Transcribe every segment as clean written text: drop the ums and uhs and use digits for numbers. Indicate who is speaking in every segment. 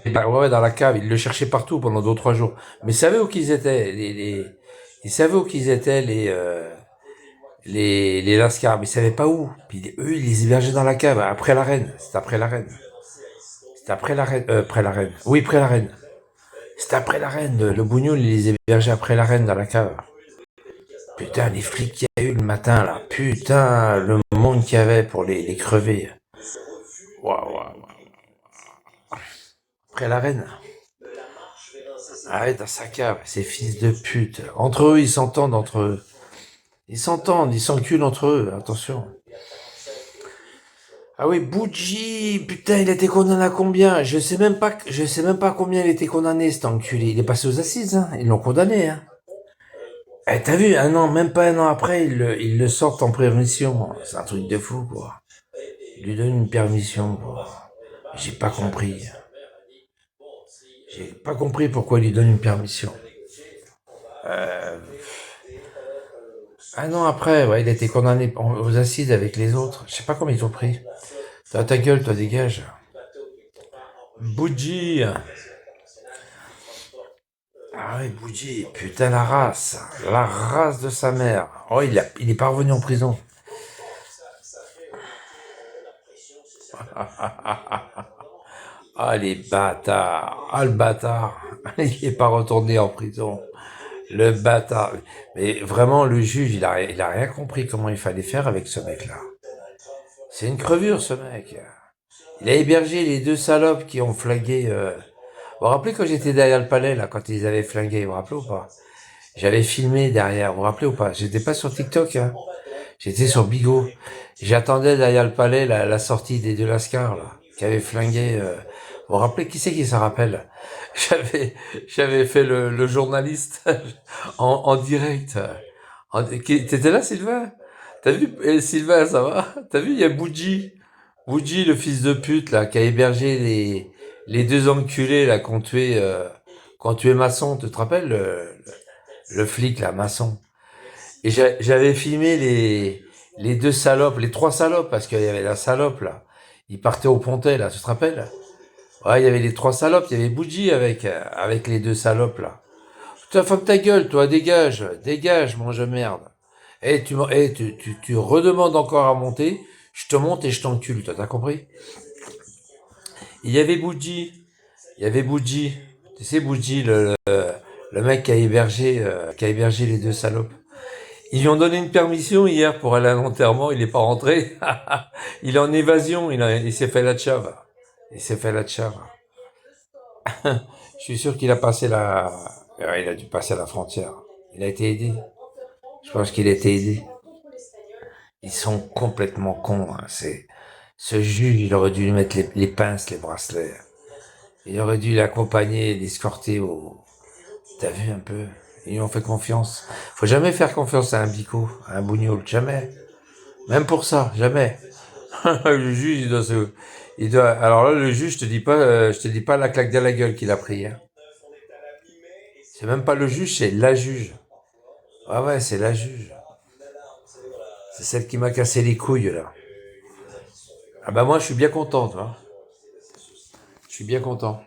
Speaker 1: Bah, ouais, dans la cave, il le cherchait partout pendant 2 ou 3 jours. Mais il savait où qu'ils étaient, il savait où qu'ils étaient les Lascars, mais il savait pas où. Puis eux, ils les hébergeaient dans la cave, après la reine. C'était après la reine. C'était après la reine, après la reine. Oui, après la reine. C'était après la reine. Le bougnoul, il les hébergeait après la reine dans la cave. Putain, les flics qu'il y a eu le matin, là. Putain, le monde qu'il y avait pour les crever. Waouh, waouh, waouh. Après la reine. Arrête dans sa cave, ces fils de pute. Entre eux, ils s'entendent entre eux. Ils s'entendent, ils s'enculent entre eux, attention. Ah oui, Bougie, putain, il a été condamné à combien? Je sais même pas combien il a été condamné, cet enculé. Il est passé aux assises, hein. Ils l'ont condamné, hein. Eh, t'as vu, un an, même pas un an après, ils le sortent en permission. C'est un truc de fou, quoi. Il lui donne une permission, quoi. J'ai pas compris. J'ai pas compris pourquoi il lui donne une permission. Euh, un an après, ouais, il a été condamné aux assises avec les autres. Je sais pas comment ils ont pris. T'as ta gueule, toi, dégage. Bougie. Ah oui, Bougie, putain la race de sa mère. Oh, il est pas revenu en prison. Ah les bâtards, ah le bâtard, il est pas retourné en prison. Le bâtard. Mais vraiment, le juge, il a rien compris comment il fallait faire avec ce mec-là. C'est une crevure, ce mec. Il a hébergé les deux salopes qui ont flingué. Vous vous rappelez quand j'étais derrière le palais, là, quand ils avaient flingué, vous vous rappelez ou pas? J'avais filmé derrière, vous vous rappelez ou pas? J'étais pas sur TikTok, hein. J'étais sur Bigo. J'attendais derrière le palais la sortie des deux Lascars, là, qui avaient flingué. Vous vous rappelez qui c'est qui s'en rappelle? J'avais, j'avais fait le journaliste en direct. T'étais là, Sylvain? T'as vu, Sylvain, ça va? T'as vu, il y a Bougie. Bougie, le fils de pute, là, qui a hébergé les deux enculés, là, qui ont tué Masson. Tu te rappelles, le flic, là, Masson? Et j'avais filmé les deux salopes, les trois salopes, parce qu'il y avait la salope, là. Ils partaient au Pontet, là, tu te rappelles? Ouais, il y avait les trois salopes, il y avait Bougie avec les deux salopes, là. Putain, fuck ta gueule, toi, dégage, dégage, mange merde. Et tu redemandes encore à monter, je te monte et je t'encule, toi, t'as compris? Il y avait Bougie, il y avait Bougie, tu sais, Bougie, le mec qui a hébergé les deux salopes. Ils lui ont donné une permission hier pour aller à l'enterrement, il n'est pas rentré. Il est en évasion, il s'est fait la tchave. Il s'est fait la tchave. Je suis sûr qu'il a passé ouais, il a dû passer la frontière. Il a été aidé. Je pense qu'il a été aidé. Ils sont complètement cons, hein. Ce juge, il aurait dû lui mettre les pinces, les bracelets. Il aurait dû l'accompagner, l'escorter T'as vu un peu? Ils lui ont fait confiance. Faut jamais faire confiance à un bico, à un bougnoul, jamais. Même pour ça, jamais. Le juge, alors là, le juge, je te dis pas la claque de la gueule qu'il a pris, hein. C'est même pas le juge, c'est la juge. Ah ouais, c'est la juge. C'est celle qui m'a cassé les couilles, là. Ah bah moi, je suis bien content, toi. Je suis bien content.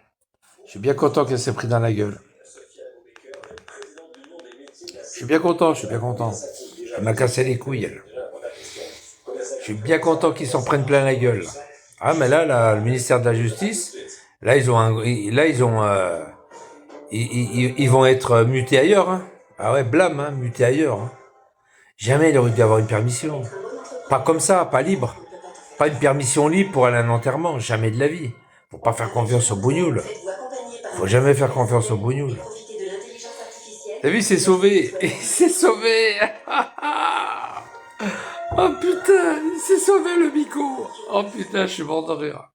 Speaker 1: Je suis bien content qu'elle s'est pris dans la gueule. Je suis bien content, je suis bien content. Elle m'a cassé les couilles, elle. Je suis bien content qu'ils s'en prennent plein la gueule. Ah, mais là, le ministère de la Justice, là, ils vont être mutés ailleurs, hein. Ah ouais, blâme, hein, mutés ailleurs, hein. Jamais il aurait dû avoir une permission. Pas comme ça, pas libre. Pas une permission libre pour aller à un enterrement, jamais de la vie. Faut pas faire confiance au bougnoul. Faut jamais faire confiance au bougnoul. T'as vu, il s'est sauvé. Il s'est sauvé. Oh putain, il s'est sauvé le bico. Oh putain, je suis mort de rire.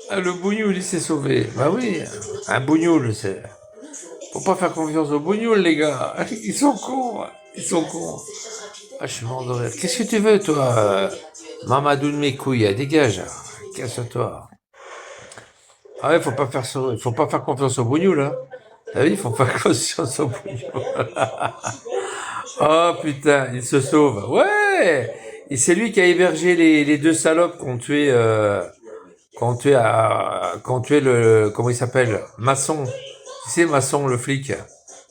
Speaker 1: Ah, le bougnoul, il s'est sauvé. Bah oui, un bougnoul, c'est... Faut pas faire confiance aux bougnoules, les gars. Ils sont cons. Ils sont cons. Ah, je suis mort de rire. Qu'est-ce que tu veux, toi Mamadou de mes couilles, dégage. Casse-toi. Ah ouais, faut pas faire confiance aux bougnoules, hein. Ah oui, faut pas faire confiance aux bougnoules. Oh putain, il se sauve. Ouais. Et c'est lui qui a hébergé les deux salopes qui ont tué Quand tu es le, comment il s'appelle, Masson. Tu sais, Masson, le flic,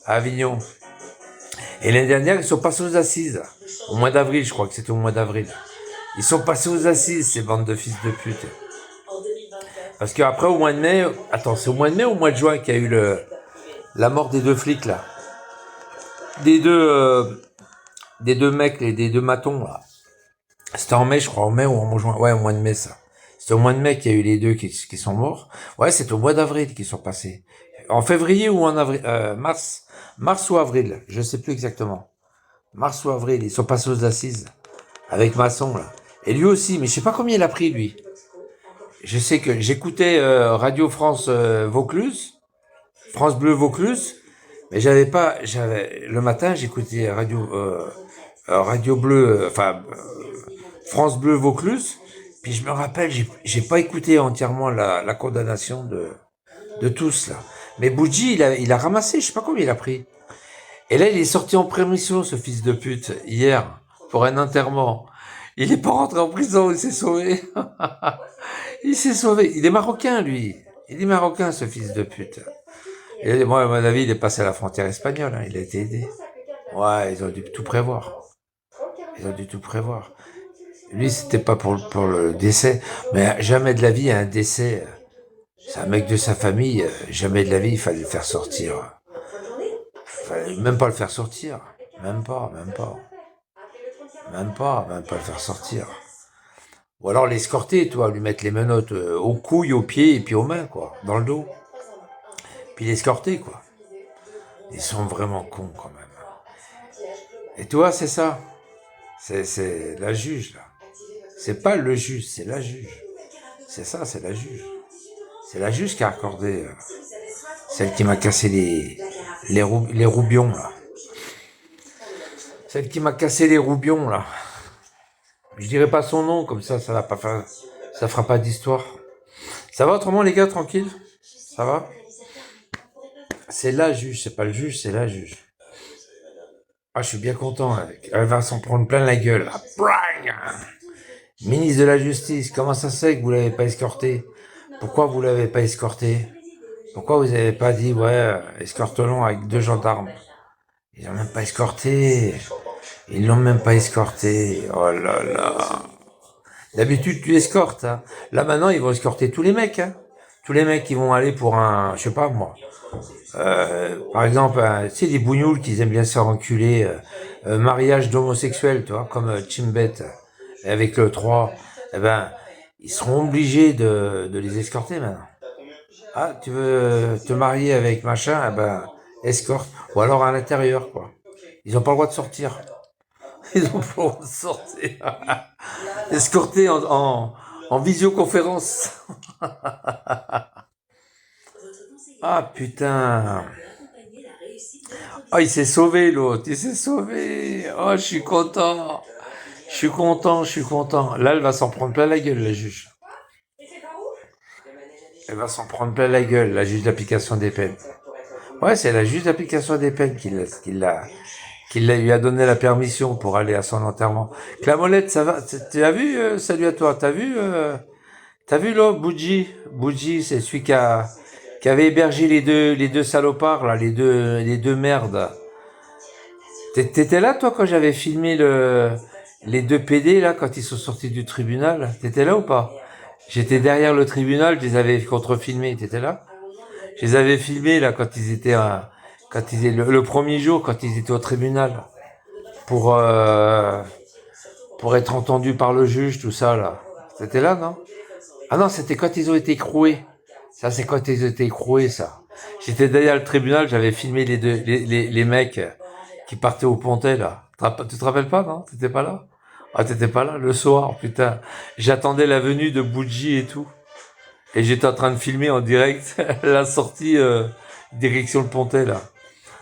Speaker 1: à Avignon. Et l'année dernière, ils sont passés aux assises. Au mois d'avril, je crois que c'était au mois d'avril. Ils sont passés aux assises, ces bandes de fils de pute. Parce qu'après, au mois de mai, attends, c'est au mois de mai ou au mois de juin qu'il y a eu la mort des deux flics, là. Des deux, des deux mecs, des deux matons, là. C'était en mai, je crois, en mai ou en juin. Ouais, au mois de mai, ça. C'était au mois de mai qu'il y a eu les deux qui sont morts. Ouais, c'est au mois d'avril qu'ils sont passés. En février ou en avril, mars. Mars ou avril, je sais plus exactement. Mars ou avril, ils sont passés aux assises. Avec Masson, là. Et lui aussi, mais je sais pas combien il a pris, lui. Je sais que j'écoutais Radio France Vaucluse, France Bleu Vaucluse, mais j'avais le matin j'écoutais Radio Bleu, France Bleu Vaucluse, puis je me rappelle j'ai pas écouté entièrement la condamnation de tous là, mais Bougie il a ramassé, je sais pas combien il a pris, et là il est sorti en permission ce fils de pute hier pour un enterrement, il est pas rentré en prison, il s'est sauvé. Il s'est sauvé. Il est marocain, lui. Il est marocain, ce fils de pute. Et moi, à mon avis, il est passé à la frontière espagnole. Hein. Il a été aidé. Ouais, ils ont dû tout prévoir. Ils ont dû tout prévoir. Lui, c'était pas pour le décès. Mais jamais de la vie, un décès. C'est un mec de sa famille. Jamais de la vie, il fallait le faire sortir. Il fallait même pas le faire sortir. Même pas. Même pas le faire sortir. Ou alors l'escorter, toi, lui mettre les menottes aux couilles, aux pieds et puis aux mains, quoi, dans le dos. Puis l'escorter, quoi. Ils sont vraiment cons, quand même. Et toi, c'est ça. C'est la juge, là. C'est pas le juge, c'est la juge. C'est ça, c'est la juge. C'est la juge qui a accordé celle qui m'a cassé les roubions, là. Celle qui m'a cassé les roubions, là. Je dirai pas son nom, comme ça va pas faire, ça fera pas d'histoire. Ça va autrement, les gars, tranquille? Ça va? C'est la juge, c'est pas le juge, c'est la juge. Ah, je suis bien content avec. Elle va s'en prendre plein la gueule. Ah, brang. Ministre de la Justice, comment ça se fait que vous l'avez pas escorté? Pourquoi vous l'avez pas escorté? Pourquoi vous avez pas dit, ouais, escorte-le avec 2 gendarmes? Ils l'ont même pas escorté. Ils l'ont même pas escorté. Oh là là. D'habitude, tu escortes, hein. Là, maintenant, ils vont escorter tous les mecs, hein. Tous les mecs qui vont aller pour un, je sais pas, moi. Par exemple, tu sais, des bougnoules qui aiment bien se faire enculer, mariage d'homosexuels, tu vois, comme Chimbet, avec le 3, eh ben, ils seront obligés de les escorter maintenant. Ah, tu veux te marier avec machin, eh ben, escorte. Ou alors à l'intérieur, quoi. Ils ont pas le droit de sortir. Ils ont pas le droit de sortir. Escorter en visioconférence. Ah, putain. Oh, il s'est sauvé, l'autre. Il s'est sauvé. Oh, je suis content. Je suis content. Là, elle va s'en prendre plein la gueule, la juge. Elle va s'en prendre plein la gueule, la juge d'application des peines. Ouais, c'est la juge d'application des peines qui lui a donné la permission pour aller à son enterrement. Clamolette, ça va? Tu as vu, salut à toi, t'as vu là, Bougie, c'est celui qui avait hébergé les deux salopards, là, les deux merdes. T'étais là, toi, quand j'avais filmé les deux PD, là, quand ils sont sortis du tribunal? T'étais là ou pas? J'étais derrière le tribunal, je les avais contrefilmés. T'étais là? Je les avais filmés, là, quand ils étaient, le premier jour, quand ils étaient au tribunal. Pour, pour être entendus par le juge, tout ça, là. C'était là, non? Ah non, c'était quand ils ont été écroués. Ça, c'est quand ils ont été écroués, ça. J'étais derrière le tribunal, j'avais filmé les mecs qui partaient au Pontet, là. Tu te rappelles pas, non? T'étais pas là? Ah, t'étais pas là? Le soir, putain. J'attendais la venue de Bougie et tout. Et j'étais en train de filmer en direct la sortie, direction le Pontet, là.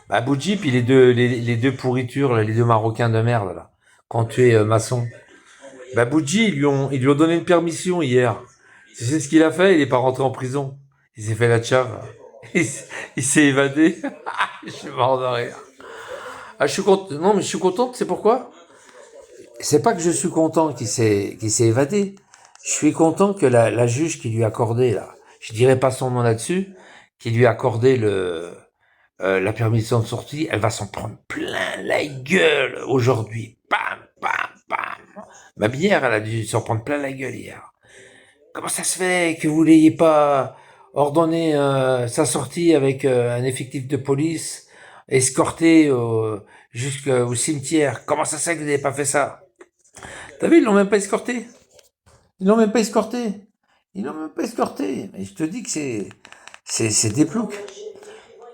Speaker 1: Bah, Bougie, puis les deux pourritures, là, les deux Marocains de merde, là. Quand tu es maçon. Bah, Bougie, ils lui ont donné une permission hier. Tu sais ce qu'il a fait? Il est pas rentré en prison. Il s'est fait la tchave. Il s'est évadé. Je suis mort de rire. Ah, je suis content. Non, mais je suis content, tu sais pourquoi? C'est pas que je suis content qu'il s'est évadé. Je suis content que la juge qui lui a accordé, là, je dirais pas son nom là-dessus, qui lui a accordé la permission de sortie, elle va s'en prendre plein la gueule aujourd'hui. Bam, bam, bam. Ma bière, elle a dû s'en prendre plein la gueule hier. Comment ça se fait que vous n'ayez pas ordonné sa sortie avec un effectif de police, escorté jusqu'au cimetière? Comment ça se fait que vous n'avez pas fait ça? T'as vu, ils l'ont même pas escorté. Ils l'ont même pas escorté. Ils l'ont même pas escorté. Mais je te dis que c'est des ploucs.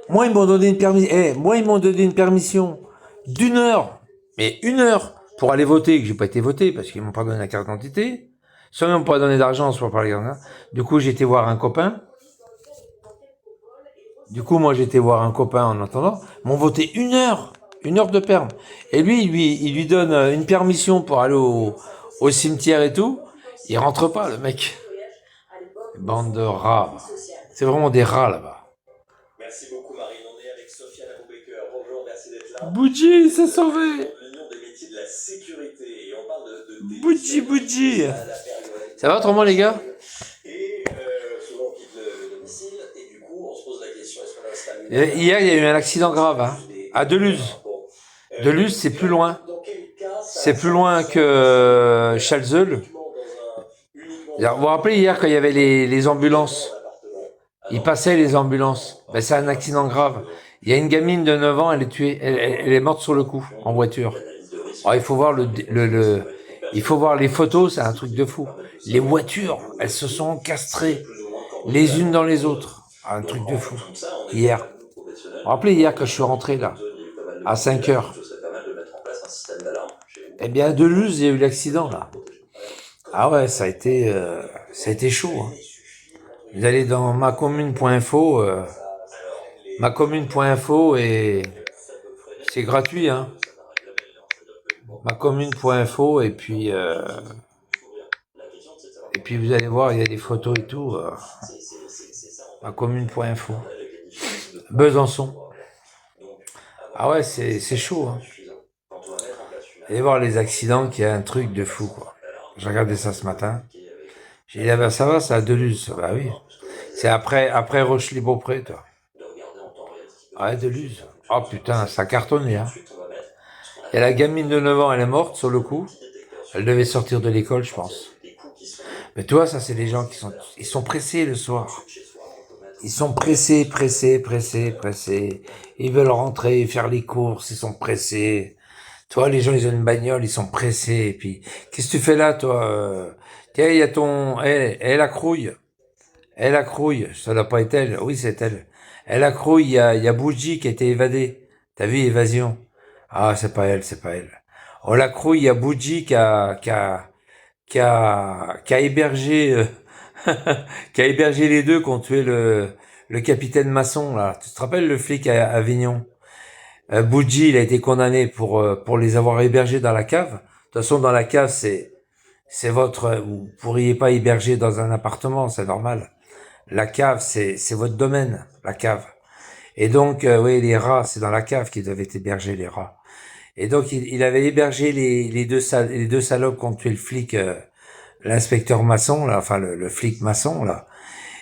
Speaker 1: Moi, ils m'ont donné une permission. Moi, ils m'ont donné une permission d'1 heure. Mais 1 heure pour aller voter, que j'ai pas été voté parce qu'ils m'ont pas donné la carte d'identité. Soit ils m'ont pas donné d'argent, soit par les gars. Du coup, j'ai été voir un copain. Du coup, moi, j'ai été voir un copain en attendant. Ils m'ont voté 1 heure. 1 heure de perme. Et lui, il lui donne une permission pour aller au cimetière et tout. Il rentre pas, le mec. Bande de rats. C'est vraiment des rats là-bas. Merci beaucoup Marine, on est avec Sofiane Aboubaker. Bonjour, merci d'être là. Boudji, c'est sauvé. L'Union des métiers de la sécurité et on parle de Boudji, Boudji. Ça va autrement les gars? Et souvent on quitte le domicile et du coup on se pose la question est-ce qu'on installe hier il y a eu un accident grave hein, à Deluz. Deluz c'est plus loin. C'est plus loin que Chalzeul. Vous vous rappelez hier quand il y avait les ambulances? Ils passaient les ambulances. Ben, c'est un accident grave. Il y a une gamine de 9 ans, elle est tuée. Elle est morte sur le coup, en voiture. Alors, il faut voir il faut voir les photos, c'est un truc de fou. Les voitures, elles se sont encastrées les unes dans les autres. Un truc de fou. Hier. Vous vous rappelez hier quand je suis rentré là, à 5 heures? Eh bien, à Deluz, il y a eu l'accident là. Ah ouais, ça a été chaud. Hein. Vous allez dans macommune.info, macommune.info et c'est gratuit, hein. Macommune.info et puis vous allez voir, il y a des photos et tout. Macommune.info. Besançon. Ah ouais, c'est chaud. Hein. Allez voir les accidents, qu'il y a un truc de fou quoi. J'ai regardé ça ce matin. J'ai dit ah ben ça va, c'est à Deluz. Bah oui. C'est après Rochely-Beaupré, toi. Ouais, Deluz. Oh putain, ça cartonnait, hein. Et la gamine de 9 ans, elle est morte sur le coup. Elle devait sortir de l'école, je pense. Mais toi, ça, c'est les gens ils sont pressés le soir. Ils sont pressés. Ils veulent rentrer, faire les courses, ils sont pressés. Toi, les gens, ils ont une bagnole, ils sont pressés. Et puis, qu'est-ce que tu fais là, toi? Tiens, il y a la crouille. La crouille. Ça doit pas être elle. Oui, c'est elle. La crouille, il y a Bougie qui a été évadée. T'as vu, évasion. Ah, c'est pas elle. Oh, la crouille, il y a Bougie qui a hébergé, qui a hébergé les deux qui ont tué le capitaine Masson, là. Tu te rappelles le flic à Avignon? Bougie, il a été condamné pour les avoir hébergés dans la cave. De toute façon, dans la cave, vous pourriez pas héberger dans un appartement, c'est normal. La cave, c'est votre domaine, la cave. Et donc, oui, les rats, c'est dans la cave qu'ils doivent être hébergés, les rats. Et donc, il avait hébergé les deux salopes qui ont tué le flic, l'inspecteur Masson, là, enfin, le flic Masson, là.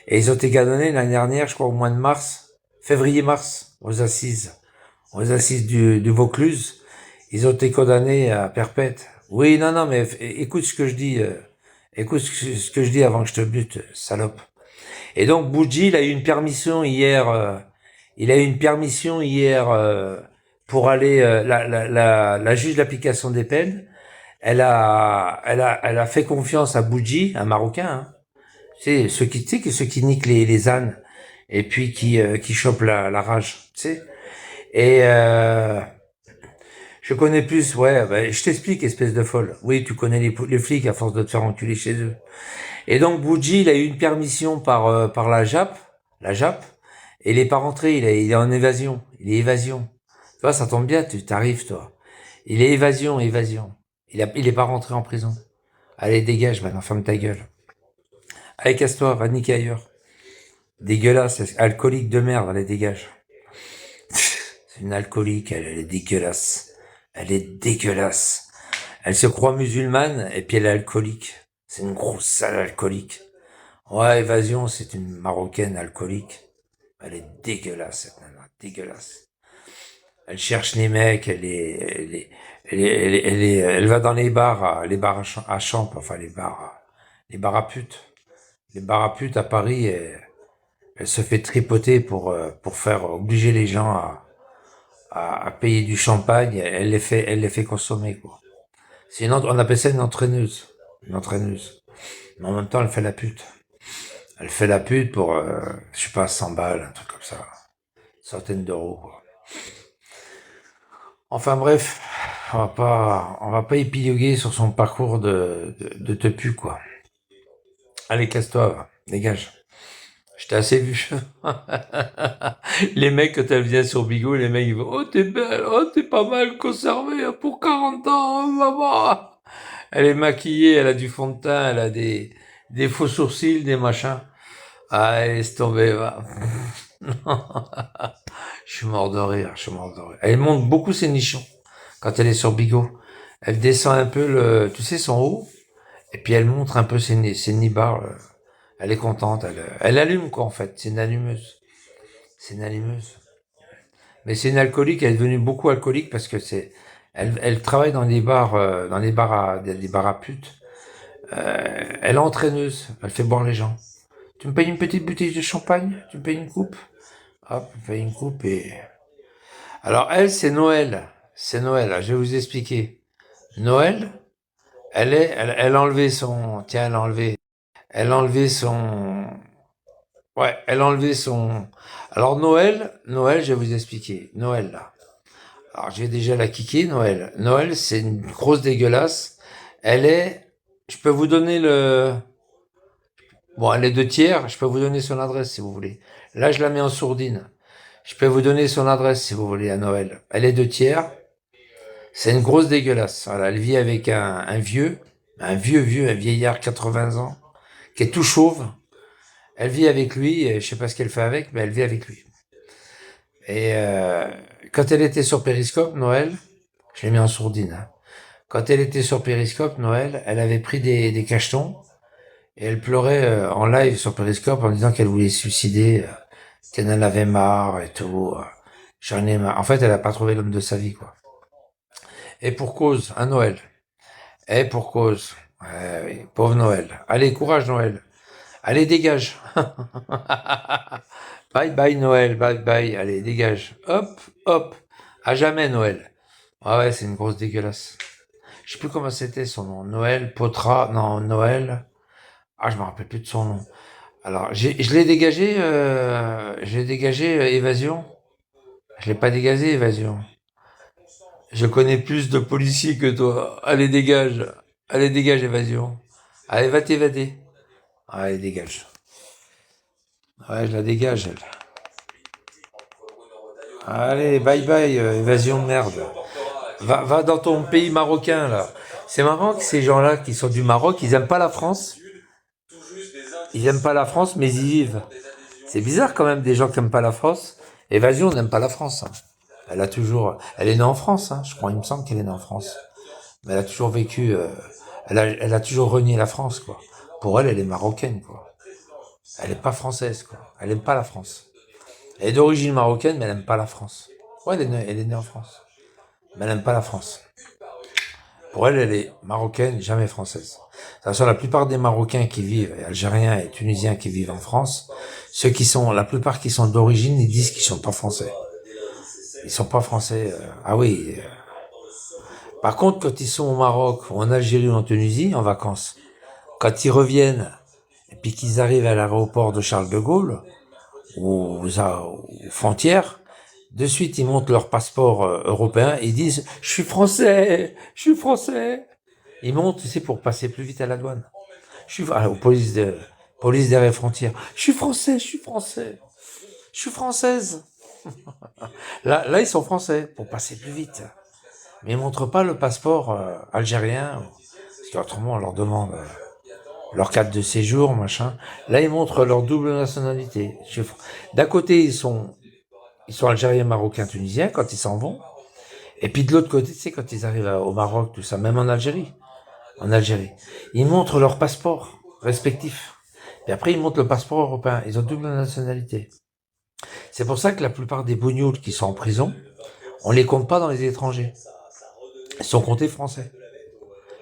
Speaker 1: Et ils ont été condamnés l'année dernière, je crois, au mois de mars, février-mars, aux assises du Vaucluse. Ils ont été condamnés à perpète. Oui, non, mais écoute ce que je dis, écoute ce que je dis avant que je te bute, salope. Et donc, Bougie, il a eu une permission hier, pour aller, la juge d'application des peines, elle a fait confiance à Bougie, un Marocain, hein. Tu sais, ceux qui niquent les ânes, et puis qui chopent la rage, tu sais. Et, je connais plus, ouais, je t'explique, espèce de folle. Oui, tu connais les flics à force de te faire enculer chez eux. Et donc, Bougie, il a eu une permission par la JAP, et il est pas rentré, il est en évasion. Il est évasion. Tu vois, ça tombe bien, tu t'arrives, toi. Il est évasion. Il est pas rentré en prison. Allez, dégage, maintenant, ferme ta gueule. Allez, casse-toi, va niquer ailleurs. Dégueulasse, alcoolique de merde, allez, dégage. C'est une alcoolique, elle est dégueulasse. Elle est dégueulasse. Elle se croit musulmane, et puis elle est alcoolique. C'est une grosse sale alcoolique. Ouais, Évasion, c'est une Marocaine alcoolique. Elle est dégueulasse, cette nana, dégueulasse. Elle cherche les mecs, elle va dans les bars, à champ, enfin les bars à putes. Les bars à putes à Paris, elle se fait tripoter pour faire obliger les gens à payer du champagne. Elle les fait consommer, quoi. On appelle ça une entraîneuse. Une entraîneuse. Mais en même temps, elle fait la pute. Elle fait la pute pour, je sais pas, 100 balles, un truc comme ça. Centaines d'euros, quoi. Enfin bref, on va pas épiloguer sur son parcours de tepu, quoi. Allez, casse-toi, va. Dégage. Je t'ai assez vu. Les mecs, quand elle vient sur Bigot, les mecs, ils vont, oh, t'es belle, oh, t'es pas mal conservée, hein, pour 40 ans, oh, maman. Elle est maquillée, elle a du fond de teint, elle a des faux sourcils, des machins. Ah, laisse tomber, va. Je suis mort de rire, je suis mort de rire. Elle monte beaucoup ses nichons quand elle est sur Bigot. Elle descend un peu tu sais, son haut, et puis elle montre un peu ses nibards. Elle est contente, elle allume, quoi, en fait. C'est une allumeuse. C'est une allumeuse. Mais c'est une alcoolique, elle est devenue beaucoup alcoolique parce que elle travaille dans des bars à putes. Elle est entraîneuse, elle fait boire les gens. Tu me payes une petite bouteille de champagne? Tu me payes une coupe? Hop, tu me payes une coupe et... Alors elle, c'est Noël. C'est Noël, je vais vous expliquer. Noël, elle a enlevé son... Tiens, elle a enlevé son... Ouais, elle a enlevé son... Alors Noël, je vais vous expliquer. Noël, là. Alors, je vais déjà la kicker, Noël. Noël, c'est une grosse dégueulasse. Elle est, je peux vous donner bon, elle est 2 tiers, je peux vous donner son adresse si vous voulez. Là, je la mets en sourdine. Je peux vous donner son adresse si vous voulez à Noël. Elle est 2 tiers. C'est une grosse dégueulasse. Voilà, elle vit avec un vieillard 80 ans, qui est tout chauve. Elle vit avec lui, et je sais pas ce qu'elle fait avec, mais elle vit avec lui. Et quand elle était sur Périscope, Noël, je l'ai mis en sourdine, hein. Quand elle était sur Périscope, Noël, elle avait pris des cachetons et elle pleurait en live sur Périscope en disant qu'elle voulait se suicider, qu'elle en avait marre et tout. J'en ai marre. En fait, elle a pas trouvé l'homme de sa vie, quoi. Et pour cause, un Noël. Et pour cause. Ouais, oui, pauvre Noël. Allez, courage Noël. Allez, dégage. Bye bye Noël, bye bye. Allez, dégage. Hop, hop. À jamais Noël. Ah ouais, c'est une grosse dégueulasse. Je sais plus comment c'était son nom. Noël, Potra, non, Noël. Ah, je me rappelle plus de son nom. Alors, je l'ai dégagé, Évasion. Je l'ai pas dégagé, Évasion. Je connais plus de policiers que toi. Allez, dégage. Allez, dégage, Évasion. Allez, va t'évader. Allez, dégage. Ouais, je la dégage, elle. Allez, bye bye, Évasion de merde. Va dans ton pays marocain, là. C'est marrant que ces gens-là qui sont du Maroc, ils aiment pas la France. Ils aiment pas la France, mais ils y vivent. C'est bizarre quand même des gens qui aiment pas la France. Évasion n'aime pas la France, hein. Elle est née en France, hein. Je crois, il me semble qu'elle est née en France. Mais elle a toujours vécu, elle a toujours renié la France, quoi. Pour elle, elle est marocaine, quoi. Elle est pas française, quoi. Elle aime pas la France. Elle est d'origine marocaine, mais elle aime pas la France. Ouais, elle est née en France. Mais elle aime pas la France. Pour elle, elle est marocaine, jamais française. De toute façon, la plupart des Marocains qui vivent, Algériens et Tunisiens qui vivent en France, la plupart qui sont d'origine, ils disent qu'ils sont pas français. Ils sont pas français. Ah oui. Par contre, quand ils sont au Maroc, ou en Algérie ou en Tunisie, en vacances, quand ils reviennent, et puis qu'ils arrivent à l'aéroport de Charles de Gaulle, ou aux frontières, de suite, ils montrent leur passeport européen et ils disent « Je suis français, je suis français ». Ils montent, tu sais, pour passer plus vite à la douane. Aux police d'air et frontières. Je suis français, je suis français. Je suis française. Là, ils sont français pour passer plus vite. Mais ils montrent pas le passeport algérien, parce qu'autrement on leur demande leur carte de séjour, machin. Là, ils montrent leur double nationalité. D'un côté, ils sont algériens, marocains, tunisiens quand ils s'en vont. Et puis de l'autre côté, tu sais, quand ils arrivent au Maroc, tout ça, même en Algérie. en Algérie. Ils montrent leur passeport respectif. Et après, ils montrent le passeport européen. Ils ont double nationalité. C'est pour ça que la plupart des bougnoules qui sont en prison, on les compte pas dans les étrangers. Ils sont comptés français.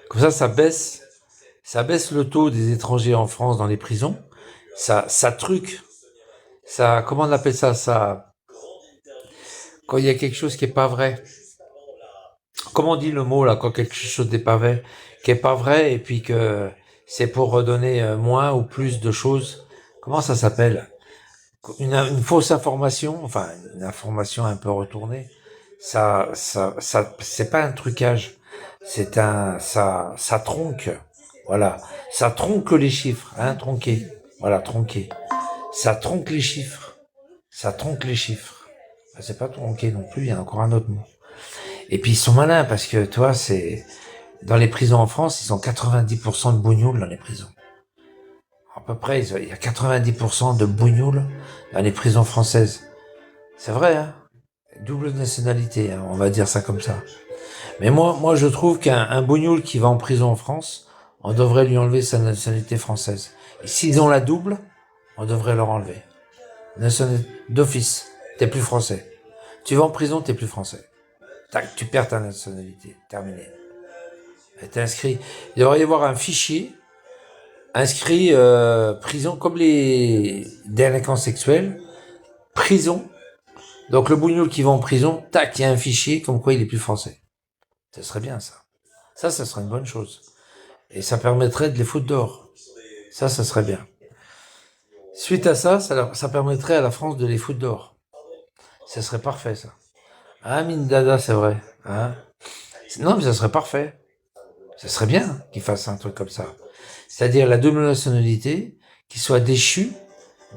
Speaker 1: Comme ça baisse le taux des étrangers en France dans les prisons. Ça truc. Ça, comment on appelle ça? Ça, quand il y a quelque chose qui est pas vrai. Comment on dit le mot là quand quelque chose n'est pas vrai, qui est pas vrai et puis que c'est pour redonner moins ou plus de choses. Comment ça s'appelle? Une fausse information, enfin une information un peu retournée. C'est pas un trucage. Ça tronque. Voilà. Ça tronque les chiffres, hein, tronqué. Voilà, tronqué. Ça tronque les chiffres. Ça tronque les chiffres. C'est pas tronqué non plus, il y a encore un autre mot. Et puis ils sont malins parce que, toi, c'est, dans les prisons en France, ils ont 90% de bougnoules dans les prisons. À peu près, il y a 90% de bougnoules dans les prisons françaises. C'est vrai, hein? Double nationalité, hein, on va dire ça comme ça. Mais moi, je trouve qu'un bougnoul qui va en prison en France, on devrait lui enlever sa nationalité française. Et s'ils ont la double, on devrait leur enlever. Nationalité d'office, t'es plus français. Tu vas en prison, t'es plus français. Tac, tu perds ta nationalité. Terminé. T'es inscrit. Il devrait y avoir un fichier inscrit prison comme les délinquants sexuels. Prison. Donc le bougnoul qui va en prison, tac, il y a un fichier comme quoi il est plus français. Ça serait bien ça. Ça serait une bonne chose. Et ça permettrait de les foutre dehors. Ça serait bien. Suite à ça permettrait à la France de les foutre dehors. Ça serait parfait ça. Ah, mine dada, c'est vrai. Hein, non, mais ça serait parfait. Ça serait bien qu'ils fassent un truc comme ça. C'est-à-dire la double nationalité, qu'ils soient déchus,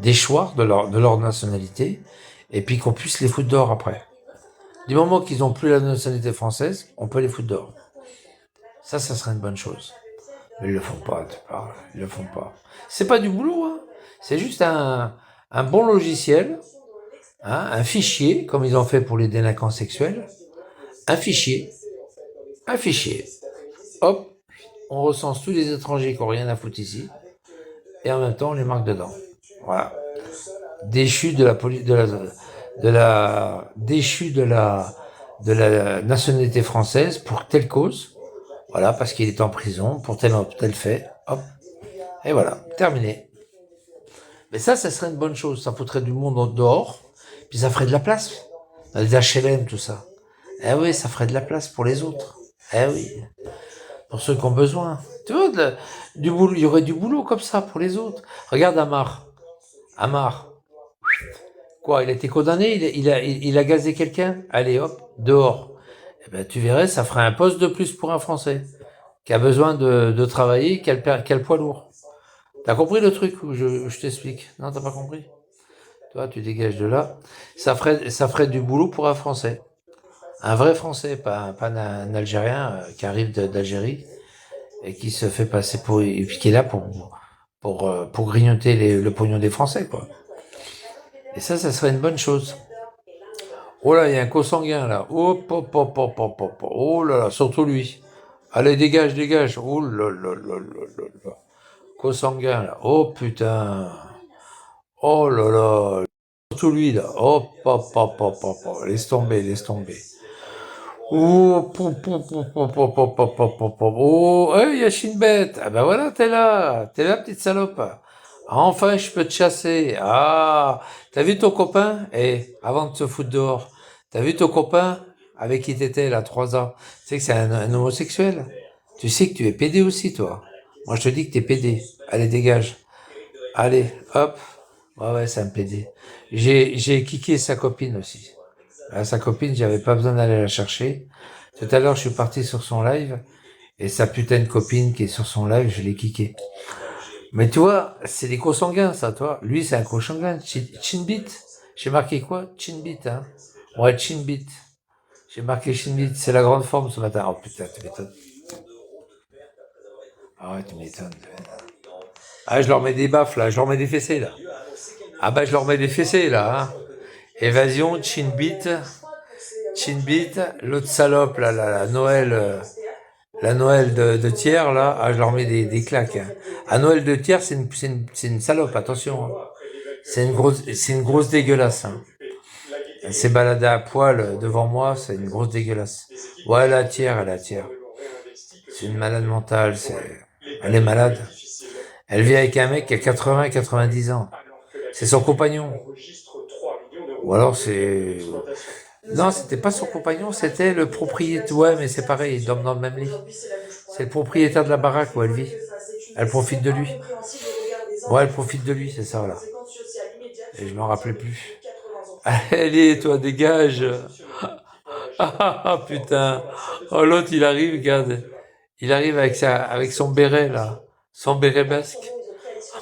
Speaker 1: déchoirs de leur nationalité, et puis qu'on puisse les foutre dehors après. Du moment qu'ils n'ont plus la nationalité française, on peut les foutre dehors. Ça serait une bonne chose. Mais ils le font pas, tu parles. Ils le font pas. C'est pas du boulot, hein. C'est juste un bon logiciel, hein, un fichier, comme ils ont fait pour les délinquants sexuels. Un fichier. Un fichier. Hop, on recense tous les étrangers qui n'ont rien à foutre ici, et en même temps on les marque dedans. Voilà. Déchu de la de la nationalité française pour telle cause. Voilà, parce qu'il est en prison pour tel fait. Hop. Et voilà, terminé. Mais ça serait une bonne chose. Ça foutrait du monde dehors, puis ça ferait de la place. Dans les HLM, tout ça. Eh oui, ça ferait de la place pour les autres. Eh oui. Pour ceux qui ont besoin. Tu vois, du boulot, il y aurait du boulot comme ça pour les autres. Regarde Amar. Amar. Quoi, il a été condamné, il a gazé quelqu'un? Allez, hop, dehors. Eh ben, tu verrais, ça ferait un poste de plus pour un Français qui a besoin de travailler, qui a le poids lourd. T'as compris le truc où je t'explique? Non, t'as pas compris? Toi, tu dégages de là. Ça ferait du boulot pour un Français. Un vrai Français, pas un Algérien qui arrive d'Algérie et qui se fait passer pour, et puis qui est là pour grignoter le pognon des Français, quoi. Et ça serait une bonne chose. Oh là, il y a un consanguin, là. Hop, hop, hop, hop, hop, hop. Oh là là, surtout lui. Allez, dégage, dégage. Oh là là là là là là. Consanguin, là. Oh putain. Oh là là. Surtout lui, là. Hop, hop, hop, hop, hop, hop. Laisse tomber, laisse tomber. Oh, pop, pop, pop, pop, pop, pop, pop, pop, pop, pop. Oh, hey, Yachinbet. Ah ben voilà, t'es là. T'es là, petite salope. Enfin, je peux te chasser. Ah, t'as vu ton copain? Eh, avant de te foutre dehors, t'as vu ton copain avec qui t'étais là, 3 ans? Tu sais que c'est un homosexuel. Tu sais que tu es pédé aussi, toi. Moi, je te dis que t'es pédé. Allez, dégage. Allez, hop. Ouais, ouais, c'est un pédé. J'ai kické sa copine aussi. Sa copine, j'avais pas besoin d'aller la chercher. Tout à l'heure, je suis parti sur son live, et sa putain de copine qui est sur son live, je l'ai kické. Mais tu vois, c'est des consanguins, ça, toi. Lui, c'est un consanguin. Chinbit. J'ai marqué quoi? Chinbit, hein. Ouais, Chinbit. J'ai marqué Chinbit. C'est la grande forme ce matin. Oh putain, tu m'étonnes. Ah ouais, tu m'étonnes. Ah, je leur mets des baffes, là. Je leur mets des fessées, là. Ah bah, je leur mets des fessées, là, hein. Évasion, Chinbit. Chinbit. L'autre salope, là, Noël. La Noël de Thiers, là, ah, je leur mets des claques. Hein. À Noël de Thiers, c'est une salope, attention. Hein. C'est une grosse dégueulasse. Hein. Elle s'est baladée à poil devant moi, c'est une grosse dégueulasse. Ouais, elle est à Thiers, elle est à Thiers. C'est une malade mentale, elle est malade. Elle vit avec un mec qui a 80-90 ans. C'est son compagnon. Ou alors c'est... Non, c'était pas son compagnon, c'était le propriétaire. Ouais, mais c'est pareil, ils dorment dans le même lit. C'est le propriétaire de la baraque où elle vit. Elle profite de lui. Ouais, elle profite de lui, c'est ça, là. Et je m'en rappelais plus. Allez, toi, dégage. Ah, putain. Oh, l'autre, il arrive, regarde. Il arrive avec son béret, là. Son béret basque.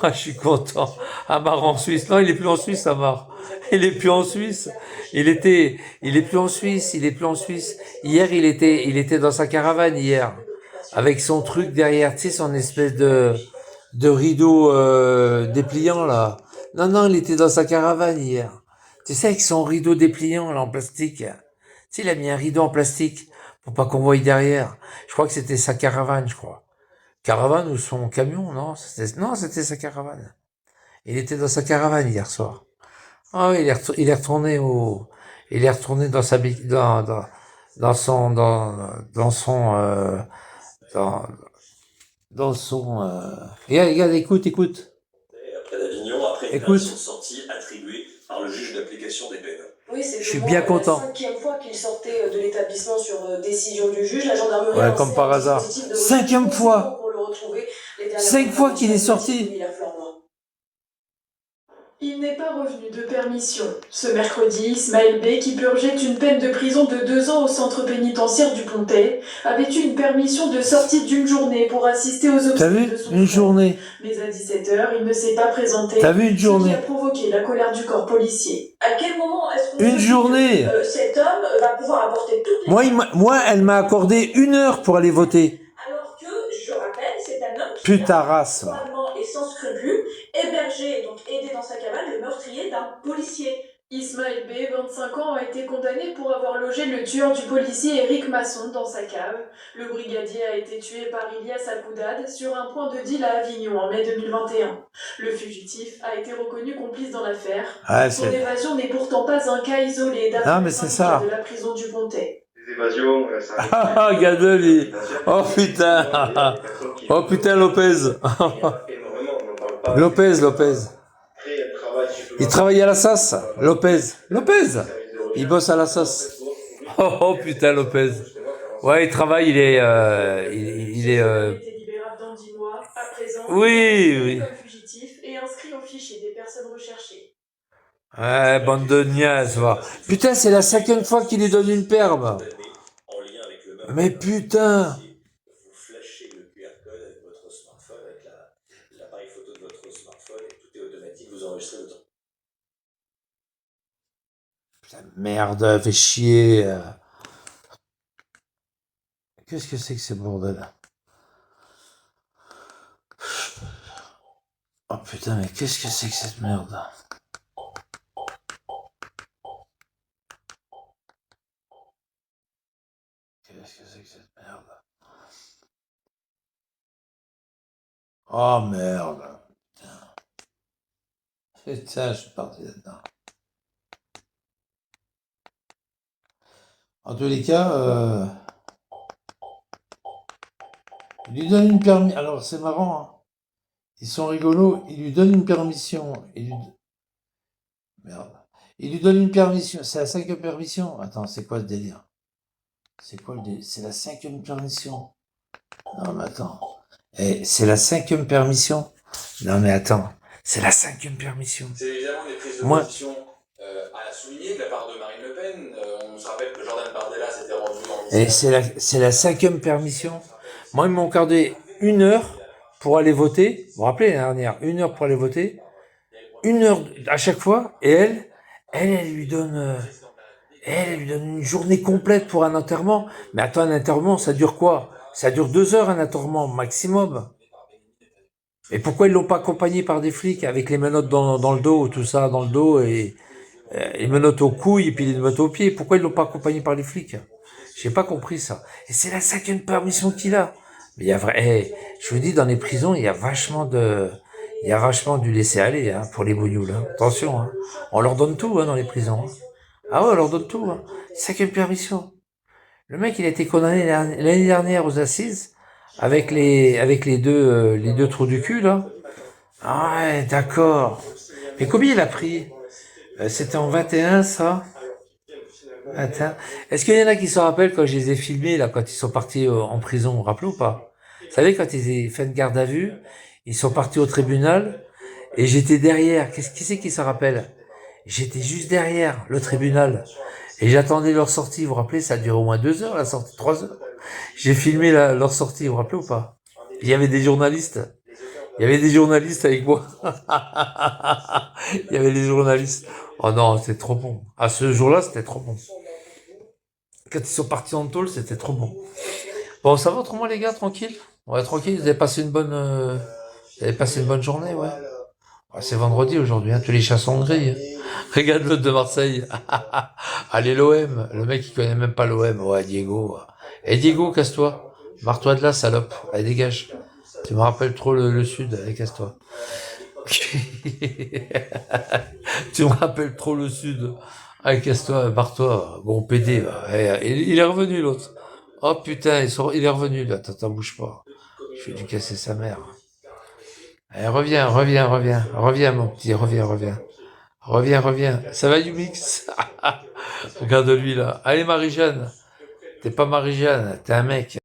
Speaker 1: Ah, je suis content. Amar en Suisse. Non, il est plus en Suisse, Amar. Il est plus en Suisse. Il est plus en Suisse. Il est plus en Suisse. Hier, il était dans sa caravane, hier. Avec son truc derrière, tu sais, son espèce de rideau, dépliant, là. Non, non, il était dans sa caravane, hier. Tu sais, avec son rideau dépliant, là, en plastique. Tu sais, il a mis un rideau en plastique pour pas qu'on voie derrière. Je crois que c'était sa caravane, je crois. Caravane ou son camion, non? Non, c'était sa caravane. Il était dans sa caravane hier soir. Ah oui, il est retourné dans sa, dans son, dans son, dans, dans son, regarde, regarde, écoute. Après d'Avignon, après écoute. Sont sorties attribuées par le juge d'application des peines. Oui, c'est je suis bien content. La 5e fois qu'il sortait de l'établissement sur décision du juge, la gendarmerie. Ouais, comme par hasard. 5e fois. 5 fois qu'il est sorti.
Speaker 2: Il n'est pas revenu de permission. Ce mercredi, Ismaël B, qui purgeait une peine de prison de 2 ans au centre pénitentiaire du Pontet, avait eu une permission de sortie d'une journée pour assister aux obsèques de son frère.
Speaker 1: Une journée.
Speaker 2: Mais à 17h, il ne s'est pas présenté.
Speaker 1: T'as vu une journée.
Speaker 2: Ce qui a provoqué la colère du corps policier. À quel moment est-ce qu'on
Speaker 1: une journée.
Speaker 2: Cet homme va pouvoir apporter toutes les...
Speaker 1: Moi, elle m'a accordé 1 heure pour aller voter.
Speaker 2: Alors que, je rappelle, c'est un homme qui
Speaker 1: putain race.
Speaker 2: et sans scrupules, hébergé et donc aidé dans sa cabane le meurtrier d'un policier. Ismaël B, 25 ans, a été condamné pour avoir logé le tueur du policier Éric Masson dans sa cave. Le brigadier a été tué par Ilyas Alcoudad sur un point de deal à Avignon en mai 2021. Le fugitif a été reconnu complice dans l'affaire. Son évasion n'est pourtant pas un cas isolé d'après de la prison du Pontet.
Speaker 3: Évasions,
Speaker 1: ah, Gadel, oh putain, oh putain, Lopez, Lopez, il travaille à la SAS, Lopez, il bosse à la SAS, oh putain, Lopez, ouais, il travaille, il est, oui, ouais, bande de niaises, va. Putain, c'est la 5e fois qu'il lui donne une perme. Mais putain!
Speaker 4: Vous flashez le QR code avec votre smartphone, avec l'appareil photo de votre smartphone, et tout est automatique, vous enregistrez le temps.
Speaker 1: Putain, merde, fais chier. Qu'est-ce que c'est que ce bordel? Oh putain, mais qu'est-ce que c'est que cette merde? Qu'est-ce que c'est que cette merde? Oh merde. Putain, je suis parti là-dedans. En tous les cas, il lui donne une permission. Alors c'est marrant, hein. Ils sont rigolos, il lui donne une permission. Merde. Il lui donne une permission. C'est la 5e permission. Attends, c'est quoi le délire? C'est quoi le délire? C'est la 5e permission. Non, mais attends. C'est la 5e permission. Non, mais attends. C'est la 5e permission.
Speaker 4: C'est évidemment des prises de position à souligner de la part de Marine Le Pen. On se rappelle que Jordan Bardella s'était rendu en...
Speaker 1: Et c'est la 5e permission. Moi, ils m'ont accordé 1 heure pour aller voter. Vous vous rappelez l'année dernière, 1 heure pour aller voter. 1 heure à chaque fois. Et elle lui donne une journée complète pour un enterrement. Mais attends, un enterrement, ça dure quoi? Ça dure 2 heures, un enterrement, maximum. Et pourquoi ils l'ont pas accompagné par des flics avec les menottes dans le dos, tout ça, dans le dos, et les menottes aux couilles, et puis les menottes aux pieds? Pourquoi ils l'ont pas accompagné par les flics? J'ai pas compris ça. Et c'est la 5e permission qu'il a. Mais il y a je vous dis, dans les prisons, il y a vachement du laisser-aller, hein, pour les bougnoules, hein. Attention, hein. On leur donne tout, hein, dans les prisons, hein. Ah ouais, on leur donne tout, hein. 5e permission. Le mec, il a été condamné l'année dernière aux assises, avec les deux trous du cul, là. Ah ouais, d'accord. Mais combien il a pris? C'était en 21, ça? Attends. Est-ce qu'il y en a qui se rappellent quand je les ai filmés, là, quand ils sont partis en prison, vous vous rappelez ou pas? Vous savez, quand ils ont fait une garde à vue, ils sont partis au tribunal, et j'étais derrière. Qui c'est qui se rappelle? J'étais juste derrière le tribunal. Et j'attendais leur sortie, vous vous rappelez? Ça a duré au moins 2 heures, la sortie, 3 heures. J'ai filmé leur sortie, vous vous rappelez ou pas? Il y avait des journalistes. Il y avait des journalistes avec moi. Il y avait des journalistes. Oh non, c'était trop bon. À ce jour-là, c'était trop bon. Quand ils sont partis en tôle, c'était trop bon. Bon, ça va autrement les gars, tranquille? Ouais, tranquille, vous avez passé une bonne journée, ouais. Ah, c'est vendredi aujourd'hui, hein, tous les chats sont gris. Hein. Regarde l'autre de Marseille. Allez, l'OM. Le mec, il connaît même pas l'OM. Ouais, Diego. Eh, Diego, casse-toi. Barre-toi de là, salope. Allez, dégage. Tu me rappelles trop le sud. Allez, casse-toi. Tu me rappelles trop le sud. Allez, casse-toi, barre-toi. Bon, PD. Il est revenu, l'autre. Oh, putain, il est revenu, là. T'en bouge pas. Je vais lui casser sa mère. Allez, reviens, mon petit. Reviens. Ça va, du mix? Regarde lui, là. Allez, Marie-Jeanne. T'es pas Marie-Jeanne, t'es un mec.